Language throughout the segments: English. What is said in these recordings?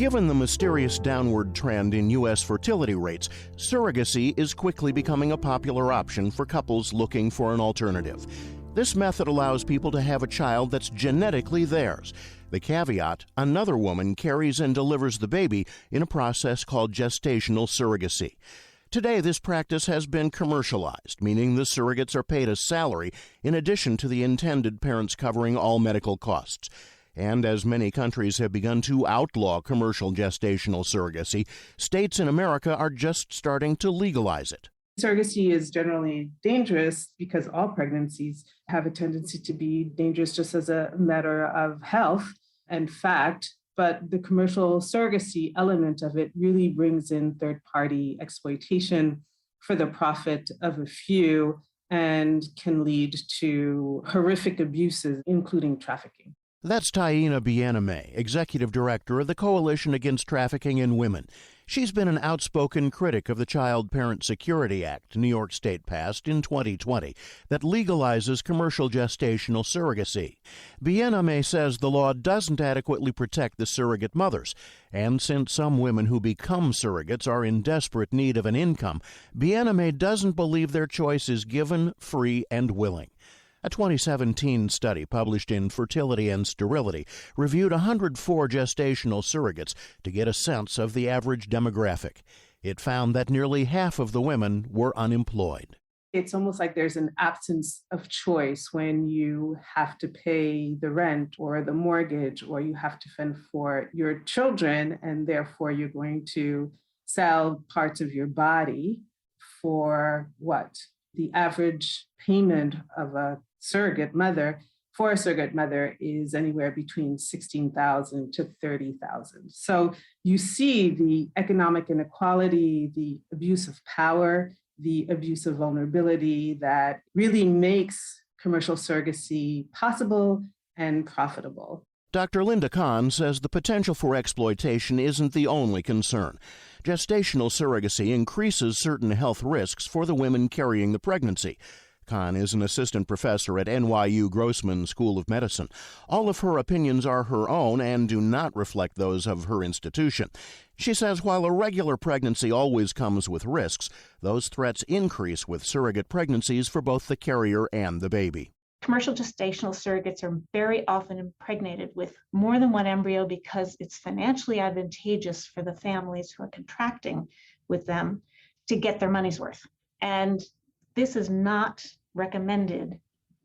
Given the mysterious downward trend in U.S. fertility rates, surrogacy is quickly becoming a popular option for couples looking for an alternative. This method allows people to have a child that's genetically theirs. The caveat, another woman carries and delivers the baby in a process called gestational surrogacy. Today, this practice has been commercialized, meaning the surrogates are paid a salary in addition to the intended parents covering all medical costs. And as many countries have begun to outlaw commercial gestational surrogacy, states in America are just starting to legalize it. Surrogacy is generally dangerous because all pregnancies have a tendency to be dangerous just as a matter of health and fact. But the commercial surrogacy element of it really brings in third-party exploitation for the profit of a few and can lead to horrific abuses, including trafficking. That's Taina Biename, Executive Director of the Coalition Against Trafficking in Women. She's been an outspoken critic of the Child Parent Security Act New York State passed in 2020 that legalizes commercial gestational surrogacy. Biename says the law doesn't adequately protect the surrogate mothers, and since some women who become surrogates are in desperate need of an income, Biename doesn't believe their choice is given, free, and willing. A 2017 study published in Fertility and Sterility reviewed 104 gestational surrogates to get a sense of the average demographic. It found that nearly half of the women were unemployed. It's almost like there's an absence of choice when you have to pay the rent or the mortgage, or you have to fend for your children, and therefore you're going to sell parts of your body for what? The average payment of a surrogate mother for a surrogate mother is anywhere between $16,000 to $30,000. So you see the economic inequality, the abuse of power, the abuse of vulnerability that really makes commercial surrogacy possible and profitable. Dr. Linda Kahn says the potential for exploitation isn't the only concern. Gestational surrogacy increases certain health risks for the women carrying the pregnancy. Kahn is an assistant professor at NYU Grossman School of Medicine. All of her opinions are her own and do not reflect those of her institution. She says while a regular pregnancy always comes with risks, those threats increase with surrogate pregnancies for both the carrier and the baby. Commercial gestational surrogates are very often impregnated with more than one embryo because it's financially advantageous for the families who are contracting with them to get their money's worth. And this is not recommended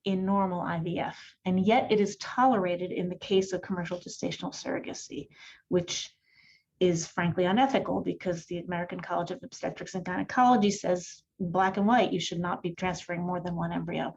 in normal IVF, and yet it is tolerated in the case of commercial gestational surrogacy, which is frankly unethical because the American College of Obstetrics and Gynecology says black and white, you should not be transferring more than one embryo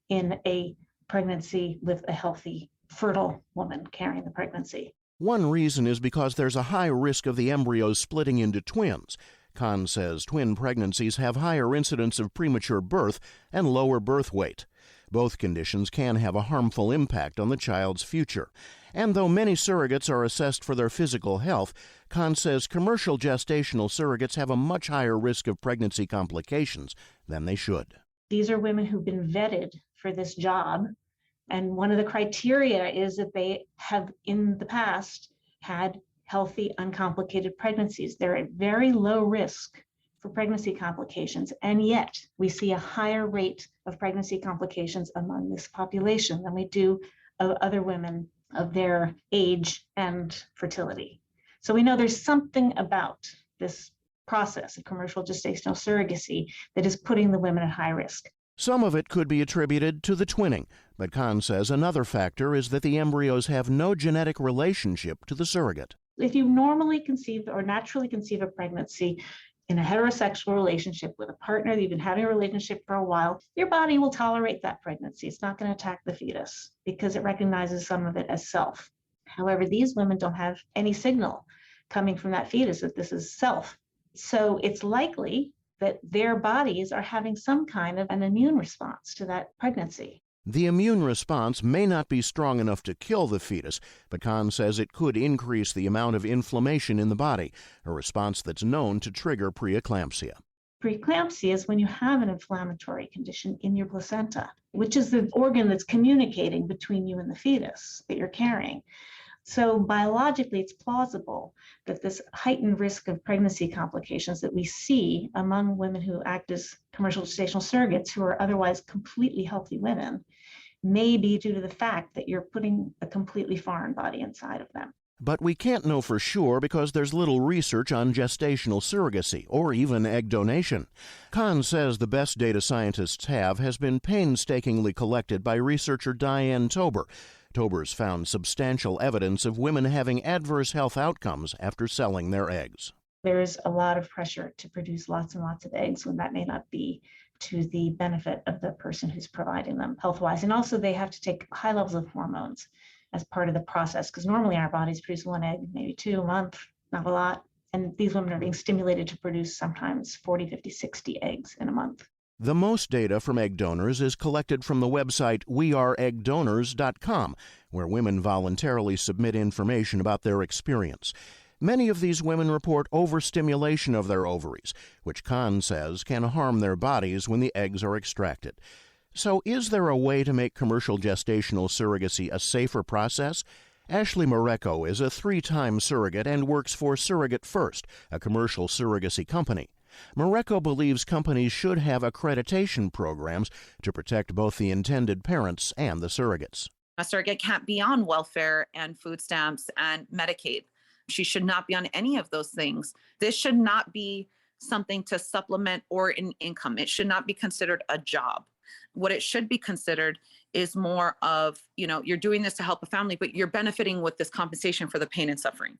in a pregnancy with a healthy, fertile woman carrying the pregnancy. One reason is because there's a high risk of the embryos splitting into twins. Kahn says twin pregnancies have higher incidence of premature birth and lower birth weight. Both conditions can have a harmful impact on the child's future. And though many surrogates are assessed for their physical health, Kahn says commercial gestational surrogates have a much higher risk of pregnancy complications than they should. These are women who've been vetted for this job, and one of the criteria is that they have in the past had healthy, uncomplicated pregnancies. They're at very low risk for pregnancy complications, and yet we see a higher rate of pregnancy complications among this population than we do of other women of their age and fertility. So we know there's something about this process of commercial gestational surrogacy that is putting the women at high risk. Some of it could be attributed to the twinning, but Kahn says another factor is that the embryos have no genetic relationship to the surrogate. If you normally conceive or naturally conceive a pregnancy in a heterosexual relationship with a partner that you've been having a relationship for a while, your body will tolerate that pregnancy. It's not going to attack the fetus because it recognizes some of it as self. However, these women don't have any signal coming from that fetus that this is self. So it's likely that their bodies are having some kind of an immune response to that pregnancy. The immune response may not be strong enough to kill the fetus, but Kahn says it could increase the amount of inflammation in the body, a response that's known to trigger preeclampsia. Preeclampsia is when you have an inflammatory condition in your placenta, which is the organ that's communicating between you and the fetus that you're carrying. So biologically, it's plausible that this heightened risk of pregnancy complications that we see among women who act as commercial gestational surrogates who are otherwise completely healthy women may be due to the fact that you're putting a completely foreign body inside of them. But we can't know for sure because there's little research on gestational surrogacy or even egg donation. Kahn says the best data scientists have has been painstakingly collected by researcher Diane Tober. Tober's found substantial evidence of women having adverse health outcomes after selling their eggs. There is a lot of pressure to produce lots and lots of eggs when that may not be to the benefit of the person who's providing them health-wise. And also they have to take high levels of hormones as part of the process, because normally our bodies produce one egg, maybe two a month, not a lot. And these women are being stimulated to produce sometimes 40, 50, 60 eggs in a month. The most data from egg donors is collected from the website weareeggdonors.com, where women voluntarily submit information about their experience. Many of these women report overstimulation of their ovaries, which Kahn says can harm their bodies when the eggs are extracted. So is there a way to make commercial gestational surrogacy a safer process? Ashley Mareko is a 3-time surrogate and works for Surrogate First, a commercial surrogacy company. Mareko believes companies should have accreditation programs to protect both the intended parents and the surrogates. A surrogate can't be on welfare and food stamps and Medicaid. She should not be on any of those things. This should not be something to supplement or an income. It should not be considered a job. What it should be considered is more of, you're doing this to help a family, but you're benefiting with this compensation for the pain and suffering.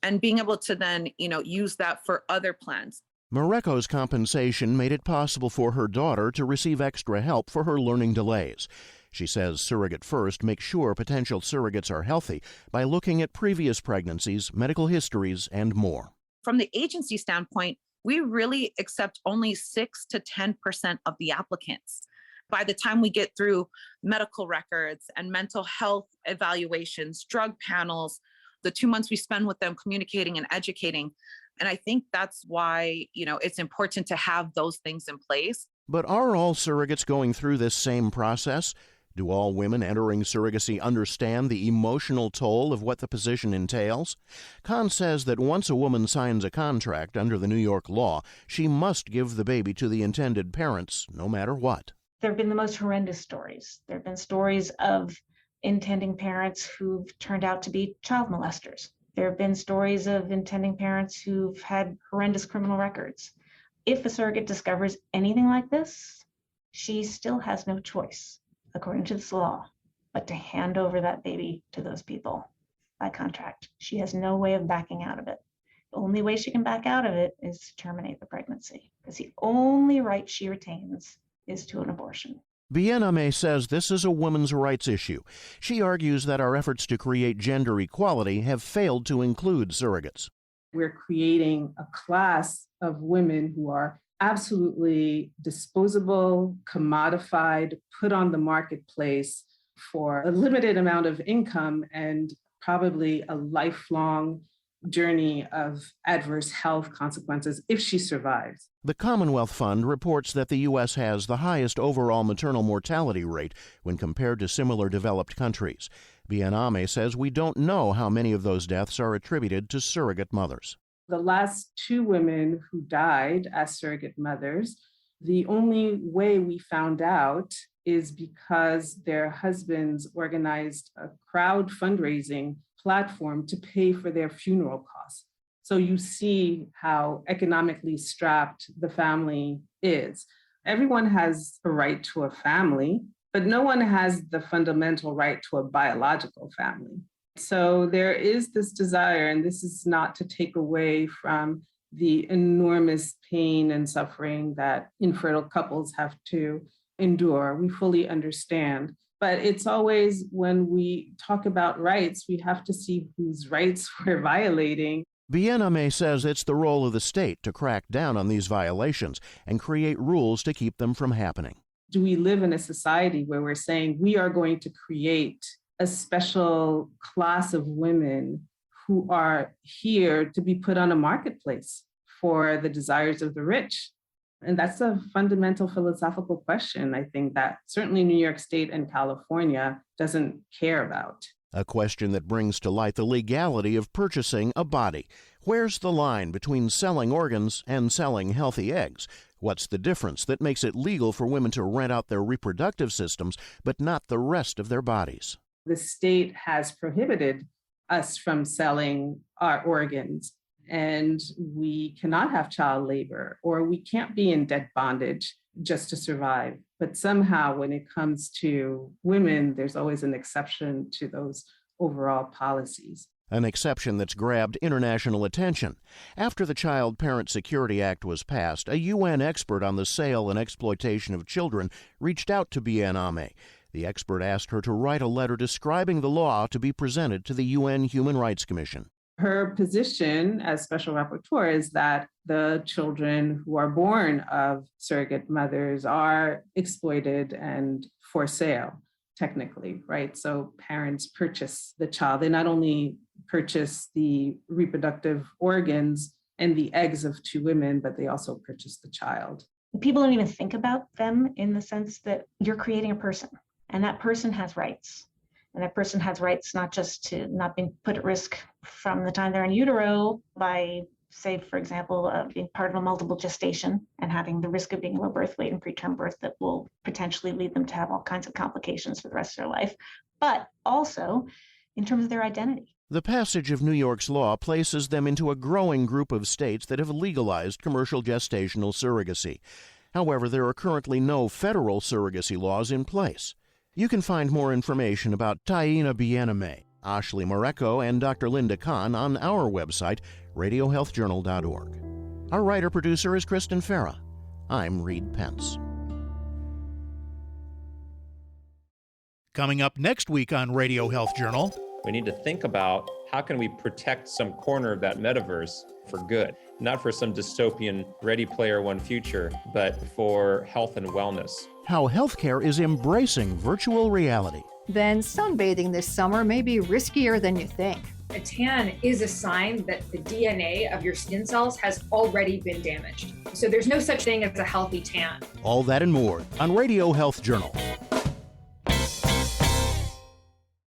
And being able to then, use that for other plans. Mareko's compensation made it possible for her daughter to receive extra help for her learning delays. She says Surrogate First makes sure potential surrogates are healthy by looking at previous pregnancies, medical histories, and more. From the agency standpoint, we really accept only 6 to 10% of the applicants. By the time we get through medical records and mental health evaluations, drug panels, the 2 months we spend with them communicating and educating. And I think that's why, it's important to have those things in place. But are all surrogates going through this same process? Do all women entering surrogacy understand the emotional toll of what the position entails? Kahn says that once a woman signs a contract under the New York law, she must give the baby to the intended parents, no matter what. There have been the most horrendous stories. There have been stories of intending parents who've turned out to be child molesters. There have been stories of intending parents who've had horrendous criminal records. If a surrogate discovers anything like this, she still has no choice, according to this law, but to hand over that baby to those people by contract. She has no way of backing out of it. The only way she can back out of it is to terminate the pregnancy, because the only right she retains is to an abortion. Bien-Aimé says this is a women's rights issue. She argues that our efforts to create gender equality have failed to include surrogates. We're creating a class of women who are absolutely disposable, commodified, put on the marketplace for a limited amount of income and probably a lifelong journey of adverse health consequences if she survives. The Commonwealth Fund reports that the U.S. has the highest overall maternal mortality rate when compared to similar developed countries. Bien-Aimé says we don't know how many of those deaths are attributed to surrogate mothers. The last 2 women who died as surrogate mothers, the only way we found out is because their husbands organized a crowd fundraising platform to pay for their funeral costs. So you see how economically strapped the family is. Everyone has a right to a family, but no one has the fundamental right to a biological family. So there is this desire, and this is not to take away from the enormous pain and suffering that infertile couples have to endure. We fully understand. But it's always when we talk about rights, we have to see whose rights we're violating. Bien-Aimé says it's the role of the state to crack down on these violations and create rules to keep them from happening. Do we live in a society where we're saying we are going to create a special class of women who are here to be put on a marketplace for the desires of the rich? And that's a fundamental philosophical question, I think, that certainly New York State and California doesn't care about. A question that brings to light the legality of purchasing a body. Where's the line between selling organs and selling healthy eggs? What's the difference that makes it legal for women to rent out their reproductive systems, but not the rest of their bodies? The state has prohibited us from selling our organs, and we cannot have child labor, or we can't be in debt bondage just to survive. But somehow when it comes to women, there's always an exception to those overall policies. An exception that's grabbed international attention. After the Child Parent Security Act was passed, a UN expert on the sale and exploitation of children reached out to Bien-Aimé. The expert asked her to write a letter describing the law to be presented to the UN Human Rights Commission. Her position as special rapporteur is that the children who are born of surrogate mothers are exploited and for sale, technically, right? So parents purchase the child. They not only purchase the reproductive organs and the eggs of two women, but they also purchase the child. People don't even think about them in the sense that you're creating a person, and that person has rights. And that person has rights not just to not being put at risk from the time they're in utero by, say, for example, being part of a multiple gestation and having the risk of being low birth weight and preterm birth that will potentially lead them to have all kinds of complications for the rest of their life, but also in terms of their identity. The passage of New York's law places them into a growing group of states that have legalized commercial gestational surrogacy. However, there are currently no federal surrogacy laws in place. You can find more information about Taina Bien-Aimé, Ashley Moreco, and Dr. Linda Kahn on our website, radiohealthjournal.org. Our writer-producer is Kristen Farah. I'm Reed Pence. Coming up next week on Radio Health Journal, we need to think about how can we protect some corner of that metaverse for good, not for some dystopian Ready Player One future, but for health and wellness. How healthcare is embracing virtual reality. Then sunbathing this summer may be riskier than you think. A tan is a sign that the DNA of your skin cells has already been damaged. So there's no such thing as a healthy tan. All that and more on Radio Health Journal.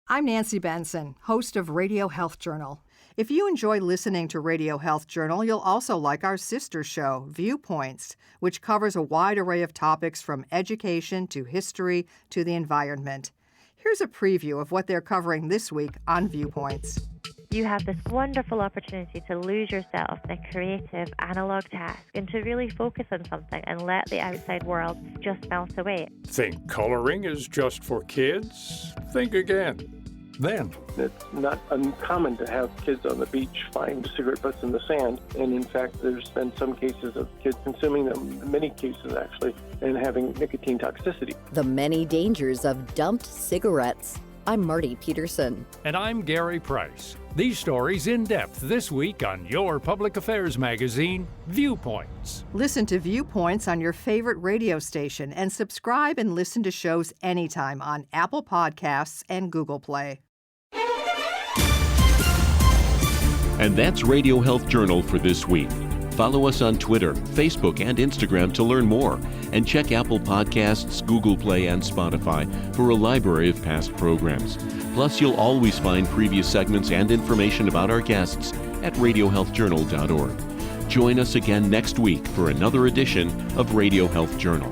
I'm Nancy Benson, host of Radio Health Journal. If you enjoy listening to Radio Health Journal, you'll also like our sister show, Viewpoints, which covers a wide array of topics from education to history to the environment. Here's a preview of what they're covering this week on Viewpoints. You have this wonderful opportunity to lose yourself in a creative analog task and to really focus on something and let the outside world just melt away. Think coloring is just for kids? Think again. Then, it's not uncommon to have kids on the beach find cigarette butts in the sand. And in fact, there's been some cases of kids consuming them, many cases actually, and having nicotine toxicity. The many dangers of dumped cigarettes. I'm Marty Peterson. And I'm Gary Price. These stories in depth this week on your public affairs magazine, Viewpoints. Listen to Viewpoints on your favorite radio station and subscribe and listen to shows anytime on Apple Podcasts and Google Play. And that's Radio Health Journal for this week. Follow us on Twitter, Facebook, and Instagram to learn more. And check Apple Podcasts, Google Play, and Spotify for a library of past programs. Plus, you'll always find previous segments and information about our guests at radiohealthjournal.org. Join us again next week for another edition of Radio Health Journal.